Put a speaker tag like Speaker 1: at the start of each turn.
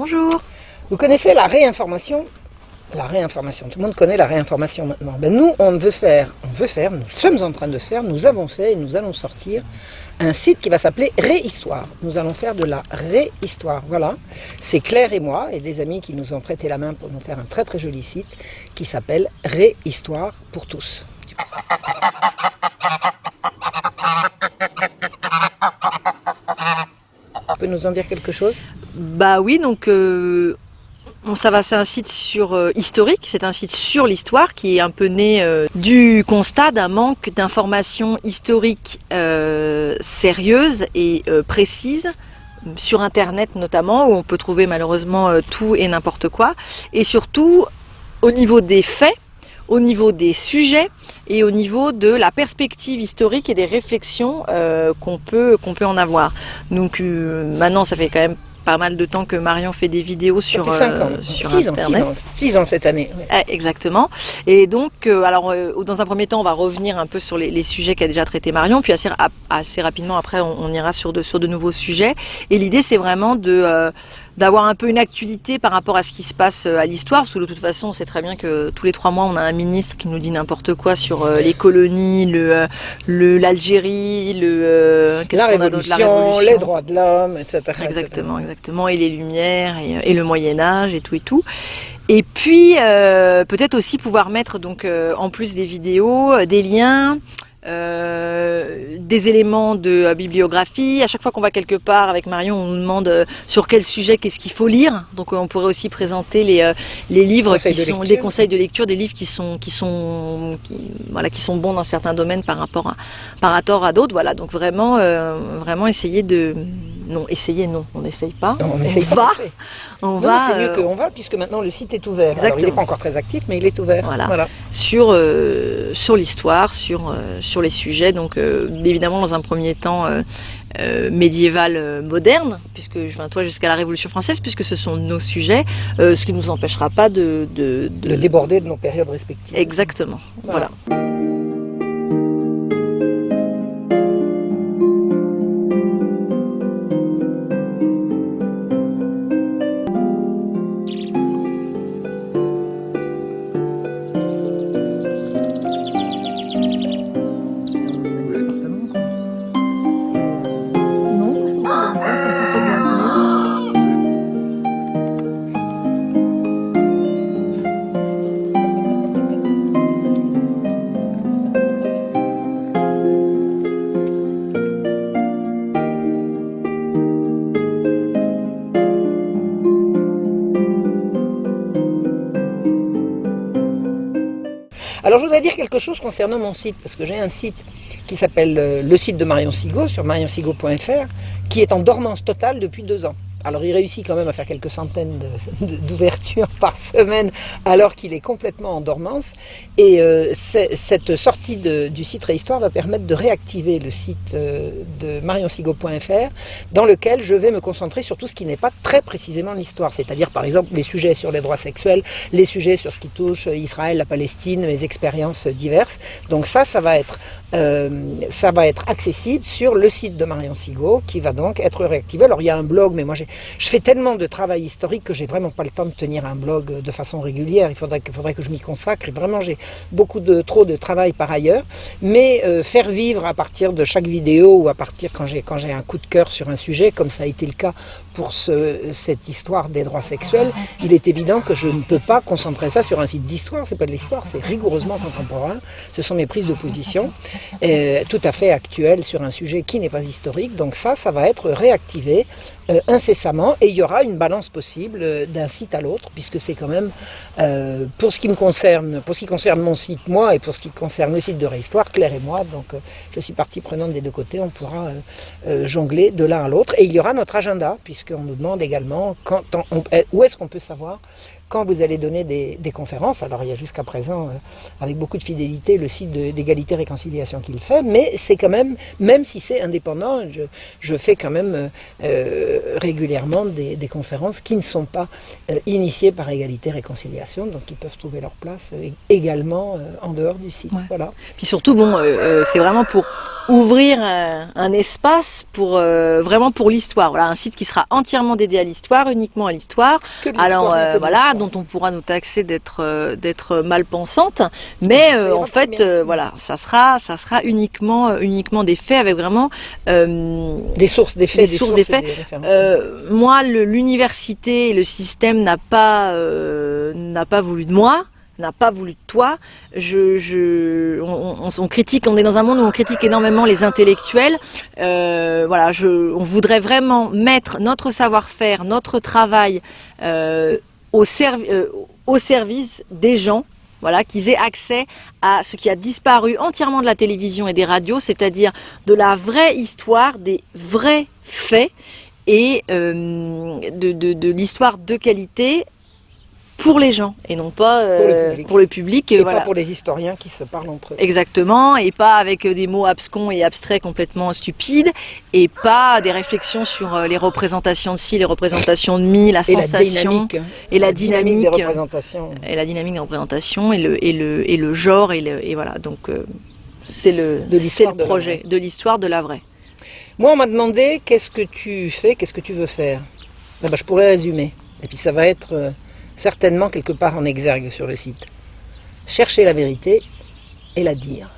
Speaker 1: Bonjour.
Speaker 2: Vous connaissez la réinformation? La réinformation, tout le monde connaît la réinformation maintenant. Ben nous, nous sommes en train de faire, nous avons fait et nous allons sortir un site qui va s'appeler Réhistoire. Nous allons faire de la réhistoire, voilà. C'est Claire et moi et des amis qui nous ont prêté la main pour nous faire un très très joli site qui s'appelle Réhistoire pour tous. Tu peux nous en dire quelque chose?
Speaker 1: Bah oui, donc c'est un site historique, c'est un site sur l'histoire qui est un peu né du constat d'un manque d'informations historiques sérieuses et précises, sur Internet notamment, où on peut trouver malheureusement tout et n'importe quoi, et surtout au niveau des faits, au niveau des sujets et au niveau de la perspective historique et des réflexions qu'on peut en avoir. Donc maintenant, ça fait quand même pas mal de temps que Marion fait des vidéos sur Internet.
Speaker 2: 6 ans cette année. Oui.
Speaker 1: Exactement. Et donc, dans un premier temps, on va revenir un peu sur les sujets qu'a déjà traité Marion, puis assez rapidement après, on ira sur de nouveaux sujets. Et l'idée, c'est vraiment d'avoir un peu une actualité par rapport à ce qui se passe à l'histoire, parce que de toute façon, on sait très bien que tous les 3 mois, on a un ministre qui nous dit n'importe quoi sur les colonies, l'Algérie, qu'est-ce qu'on a d'autre, la Révolution,
Speaker 2: les droits de l'homme, etc.
Speaker 1: Exactement, et les Lumières, et le Moyen-Âge, et tout. Et puis, peut-être aussi pouvoir mettre, donc, en plus des vidéos, des liens, des éléments de bibliographie. À chaque fois qu'on va quelque part avec Marion, on nous demande sur quel sujet, qu'est-ce qu'il faut lire. Donc on pourrait aussi présenter les livres des conseils de lecture, des livres qui sont bons dans certains domaines par rapport à d'autres. Voilà, donc vraiment essayer de... Non, on n'essaye pas.
Speaker 2: Non, on va. C'est mieux qu'on va, puisque maintenant le site est ouvert. Alors, il n'est pas encore très actif, mais il est ouvert.
Speaker 1: Voilà. Sur l'histoire, sur les sujets. Donc, évidemment, dans un premier temps, médiéval moderne, puisque toi jusqu'à la Révolution française, puisque ce sont nos sujets, ce qui ne nous empêchera pas de
Speaker 2: déborder de nos périodes respectives.
Speaker 1: Exactement. Voilà.
Speaker 2: Alors je voudrais dire quelque chose concernant mon site, parce que j'ai un site qui s'appelle le site de Marion Sigaud, sur marionsigaud.fr, qui est en dormance totale depuis 2 ans. Alors il réussit quand même à faire quelques centaines d'ouvertures par semaine, alors qu'il est complètement en dormance. Et cette sortie du site Réhistoire va permettre de réactiver le site de marionsigaud.fr, dans lequel je vais me concentrer sur tout ce qui n'est pas très précisément l'histoire. C'est-à-dire par exemple les sujets sur les droits sexuels, les sujets sur ce qui touche Israël, la Palestine, mes expériences diverses. Donc ça va être accessible sur le site de Marion Sigaud, qui va donc être réactivé. Alors il y a un blog, mais moi je fais tellement de travail historique que j'ai vraiment pas le temps de tenir un blog de façon régulière. Il faudrait que je m'y consacre. Et vraiment, j'ai trop de travail par ailleurs. Mais faire vivre à partir de chaque vidéo, ou à partir quand j'ai un coup de cœur sur un sujet, comme ça a été le cas pour cette histoire des droits sexuels, il est évident que je ne peux pas concentrer ça sur un site d'histoire. C'est pas de l'histoire, c'est rigoureusement contemporain. Ce sont mes prises de position tout à fait actuelles sur un sujet qui n'est pas historique. Donc ça va être réactivé incessamment, et il y aura une balance possible d'un site à l'autre, puisque c'est quand même, pour ce qui concerne mon site, moi, et pour ce qui concerne le site de Réhistoire, Claire et moi, donc je suis partie prenante des 2 côtés, on pourra jongler de l'un à l'autre. Et il y aura notre agenda, puisqu'on nous demande également où est-ce qu'on peut savoir quand vous allez donner des conférences. Alors il y a jusqu'à présent, avec beaucoup de fidélité, le site d'Égalité Réconciliation qui le fait, mais c'est quand même si c'est indépendant, je fais quand même régulièrement des conférences qui ne sont pas initiées par Égalité Réconciliation, donc qui peuvent trouver leur place également en dehors du site.
Speaker 1: Ouais.
Speaker 2: Voilà.
Speaker 1: Puis surtout, c'est vraiment pour ouvrir un espace pour vraiment pour l'histoire. Voilà, un site qui sera entièrement dédié à l'histoire, uniquement à l'histoire. Alors voilà, dont on pourra nous taxer d'être mal pensante, mais en fait voilà, ça sera uniquement des faits avec vraiment
Speaker 2: des sources, des faits,
Speaker 1: des faits. Moi, l'université et le système n'a pas voulu de moi. N'a pas voulu de toi. On critique, on est dans un monde où on critique énormément les intellectuels. Voilà, on voudrait vraiment mettre notre savoir-faire, notre travail au service des gens. Voilà, qu'ils aient accès à ce qui a disparu entièrement de la télévision et des radios, c'est-à-dire de la vraie histoire, des vrais faits et de l'histoire de qualité. Pour les gens et non pas pour le public.
Speaker 2: Et voilà. Pas pour les historiens qui se parlent entre eux.
Speaker 1: Exactement, et pas avec des mots abscons et abstraits complètement stupides, et pas des réflexions sur les représentations de ci, les représentations de mi, la sensation
Speaker 2: et la dynamique des représentations.
Speaker 1: Et la dynamique des représentations et le genre et voilà. Donc c'est le projet de l'histoire de la vraie.
Speaker 2: Moi, on m'a demandé qu'est-ce que tu fais, qu'est-ce que tu veux faire. Je pourrais résumer. Et puis ça va être certainement quelque part en exergue sur le site. Chercher la vérité et la dire.